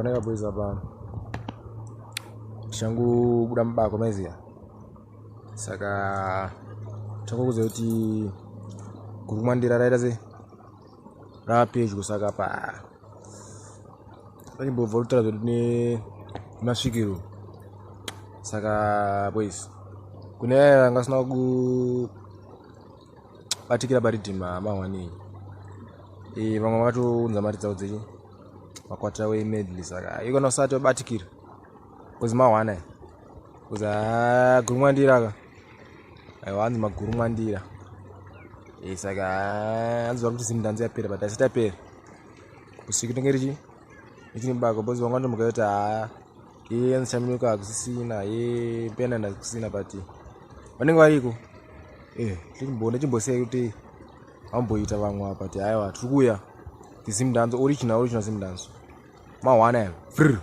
waneka boys hapa changu buda mbako mezia saka changu kuzoti Gurumwandira Riddim rapage kusaka pa Nimbo volta ni mashikiru saka boys kune ngasina ku batikira Riddim mawani vamwe vatu nzamati dzavo dzechi makwatira wemedley saka iko nosati wabatikira kuzi mawana kuza Gurumwandira ka aiwa anzi Gurumwandira saka anzi vakuti Zimdancehall yapera but haisati yapera kusikitengerichi ichini bako bozi vangwanda mukayoti nchaminoka kusisina penanda kusina but vanenge variko tichimbone chimbosei kuti amboita vamwe apa kuti aiwa tiri kuuya Zimdancehall original Zimdancehall mawana free